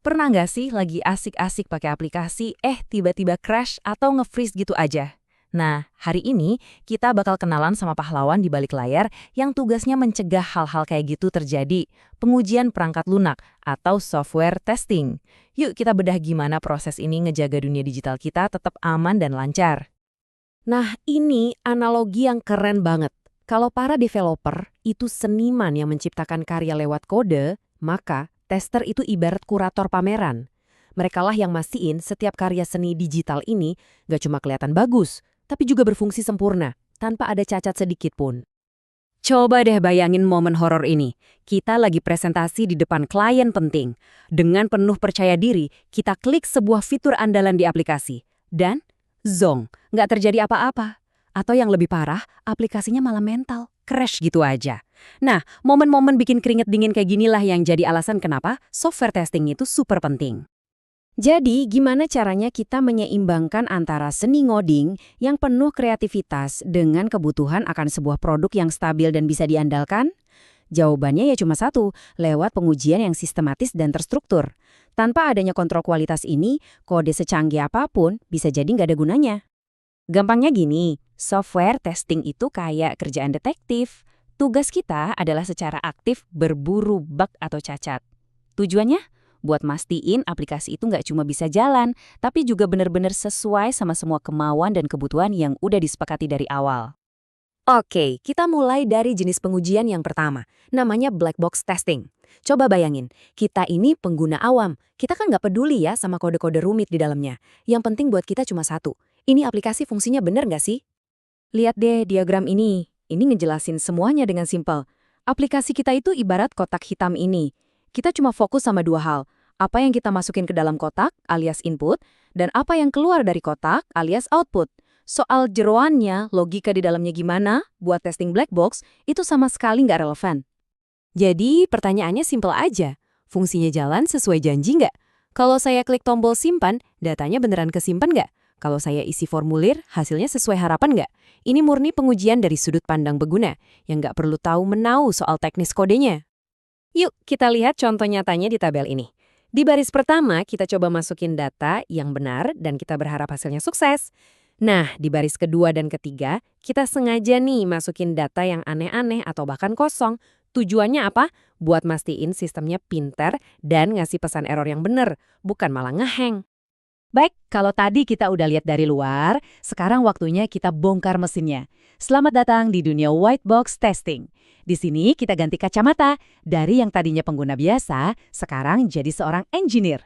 Pernah nggak sih lagi asik-asik pakai aplikasi, tiba-tiba crash atau nge-freeze gitu aja? Nah, hari ini kita bakal kenalan sama pahlawan di balik layar yang tugasnya mencegah hal-hal kayak gitu terjadi, pengujian perangkat lunak atau software testing. Yuk kita bedah gimana proses ini ngejaga dunia digital kita tetap aman dan lancar. Nah, ini analogi yang keren banget. Kalau para developer itu seniman yang menciptakan karya lewat kode, maka tester itu ibarat kurator pameran. Merekalah yang mastiin setiap karya seni digital ini gak cuma kelihatan bagus, tapi juga berfungsi sempurna, tanpa ada cacat sedikit pun. Coba deh bayangin momen horor ini. Kita lagi presentasi di depan klien penting. Dengan penuh percaya diri, kita klik sebuah fitur andalan di aplikasi. Dan zong, nggak terjadi apa-apa. Atau yang lebih parah, aplikasinya malah mental, crash gitu aja. Nah, momen-momen bikin keringet dingin kayak ginilah yang jadi alasan kenapa software testing itu super penting. Jadi, gimana caranya kita menyeimbangkan antara seni ngoding yang penuh kreativitas dengan kebutuhan akan sebuah produk yang stabil dan bisa diandalkan? Jawabannya ya cuma satu, lewat pengujian yang sistematis dan terstruktur. Tanpa adanya kontrol kualitas ini, kode secanggih apapun bisa jadi nggak ada gunanya. Gampangnya gini, software testing itu kayak kerjaan detektif. Tugas kita adalah secara aktif berburu bug atau cacat. Tujuannya? Buat mastiin aplikasi itu nggak cuma bisa jalan, tapi juga benar-benar sesuai sama semua kemauan dan kebutuhan yang udah disepakati dari awal. Oke, kita mulai dari jenis pengujian yang pertama, namanya black box testing. Coba bayangin, kita ini pengguna awam, kita kan nggak peduli ya sama kode-kode rumit di dalamnya. Yang penting buat kita cuma satu, ini aplikasi fungsinya bener nggak sih? Lihat deh diagram ini ngejelasin semuanya dengan simpel. Aplikasi kita itu ibarat kotak hitam ini. Kita cuma fokus sama dua hal, apa yang kita masukin ke dalam kotak alias input, dan apa yang keluar dari kotak alias output. Soal jeroannya, logika di dalamnya gimana, buat testing black box, itu sama sekali nggak relevan. Jadi pertanyaannya simpel aja, fungsinya jalan sesuai janji nggak? Kalau saya klik tombol simpan, datanya beneran kesimpan nggak? Kalau saya isi formulir, hasilnya sesuai harapan nggak? Ini murni pengujian dari sudut pandang pengguna, yang nggak perlu tahu menau soal teknis kodenya. Yuk, kita lihat contoh nyatanya di tabel ini. Di baris pertama, kita coba masukin data yang benar dan kita berharap hasilnya sukses. Nah, di baris kedua dan ketiga, kita sengaja nih masukin data yang aneh-aneh atau bahkan kosong. Tujuannya apa? Buat mastiin sistemnya pintar dan ngasih pesan error yang benar, bukan malah ngeheng. Baik, kalau tadi kita udah lihat dari luar, sekarang waktunya kita bongkar mesinnya. Selamat datang di dunia white box testing. Di sini kita ganti kacamata, dari yang tadinya pengguna biasa, sekarang jadi seorang engineer.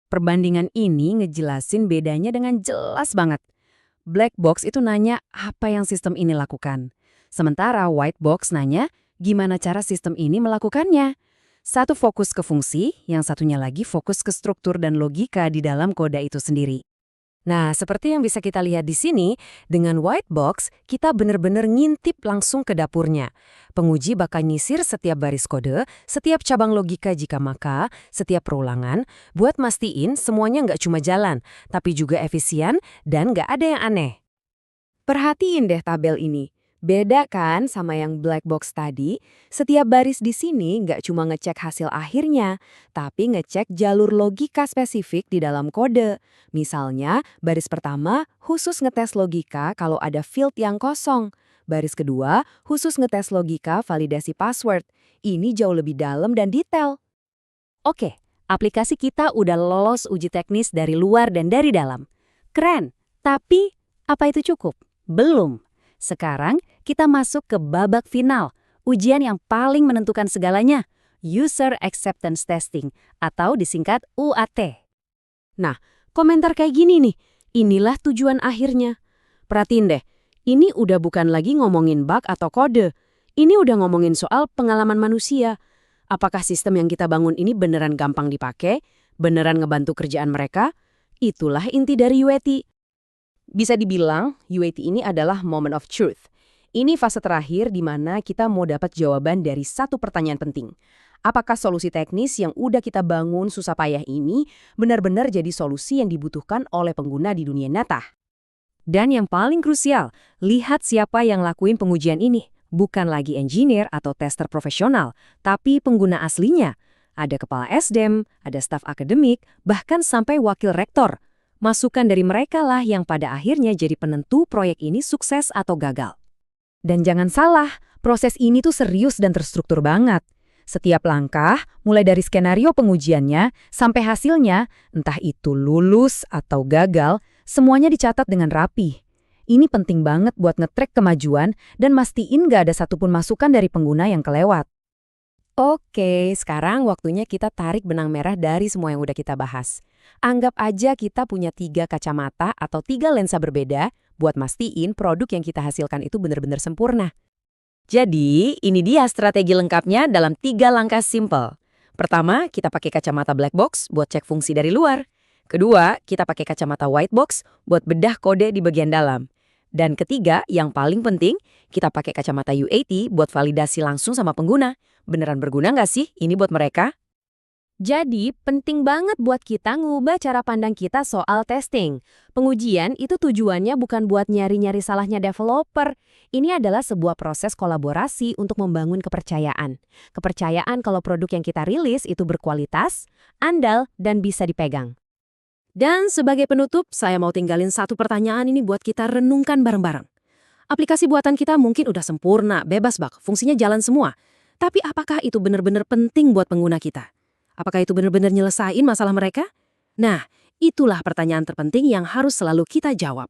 Perbandingan ini ngejelasin bedanya dengan jelas banget. Black box itu nanya apa yang sistem ini lakukan. Sementara white box nanya gimana cara sistem ini melakukannya. Satu fokus ke fungsi, yang satunya lagi fokus ke struktur dan logika di dalam kode itu sendiri. Nah, seperti yang bisa kita lihat di sini, dengan white box, kita benar-benar ngintip langsung ke dapurnya. Penguji bakal nyisir setiap baris kode, setiap cabang logika jika maka, setiap perulangan, buat mastiin semuanya nggak cuma jalan, tapi juga efisien dan nggak ada yang aneh. Perhatiin deh tabel ini. Beda kan sama yang black box tadi, setiap baris di sini nggak cuma ngecek hasil akhirnya, tapi ngecek jalur logika spesifik di dalam kode. Misalnya, baris pertama khusus ngetes logika kalau ada field yang kosong. Baris kedua khusus ngetes logika validasi password. Ini jauh lebih dalam dan detail. Oke, aplikasi kita udah lolos uji teknis dari luar dan dari dalam. Keren, tapi apa itu cukup? Belum. Sekarang kita masuk ke babak final, ujian yang paling menentukan segalanya, User Acceptance Testing atau disingkat UAT. Nah, komentar kayak gini nih, inilah tujuan akhirnya. Perhatiin deh, ini udah bukan lagi ngomongin bug atau kode, ini udah ngomongin soal pengalaman manusia. Apakah sistem yang kita bangun ini beneran gampang dipakai, beneran ngebantu kerjaan mereka? Itulah inti dari UAT. Bisa dibilang, UAT ini adalah moment of truth. Ini fase terakhir di mana kita mau dapat jawaban dari satu pertanyaan penting. Apakah solusi teknis yang udah kita bangun susah payah ini benar-benar jadi solusi yang dibutuhkan oleh pengguna di dunia nyata? Dan yang paling krusial, lihat siapa yang lakuin pengujian ini. Bukan lagi engineer atau tester profesional, tapi pengguna aslinya. Ada kepala SDM, ada staf akademik, bahkan sampai wakil rektor. Masukan dari mereka lah yang pada akhirnya jadi penentu proyek ini sukses atau gagal. Dan jangan salah, proses ini tuh serius dan terstruktur banget. Setiap langkah, mulai dari skenario pengujiannya sampai hasilnya, entah itu lulus atau gagal, semuanya dicatat dengan rapi. Ini penting banget buat nge-track kemajuan dan mastiin nggak ada satupun masukan dari pengguna yang kelewat. Oke, sekarang waktunya kita tarik benang merah dari semua yang udah kita bahas. Anggap aja kita punya 3 kacamata atau 3 lensa berbeda buat mastiin produk yang kita hasilkan itu benar-benar sempurna. Jadi, ini dia strategi lengkapnya dalam 3 langkah simple. Pertama, kita pakai kacamata black box buat cek fungsi dari luar. Kedua, kita pakai kacamata white box buat bedah kode di bagian dalam. Dan ketiga, yang paling penting, kita pakai kacamata UAT buat validasi langsung sama pengguna. Beneran berguna nggak sih ini buat mereka? Jadi, penting banget buat kita ngubah cara pandang kita soal testing. Pengujian itu tujuannya bukan buat nyari-nyari salahnya developer. Ini adalah sebuah proses kolaborasi untuk membangun kepercayaan. Kepercayaan kalau produk yang kita rilis itu berkualitas, andal, dan bisa dipegang. Dan sebagai penutup, saya mau tinggalin satu pertanyaan ini buat kita renungkan bareng-bareng. Aplikasi buatan kita mungkin udah sempurna, bebas bak, fungsinya jalan semua. Tapi apakah itu benar-benar penting buat pengguna kita? Apakah itu benar-benar nyelesain masalah mereka? Nah, itulah pertanyaan terpenting yang harus selalu kita jawab.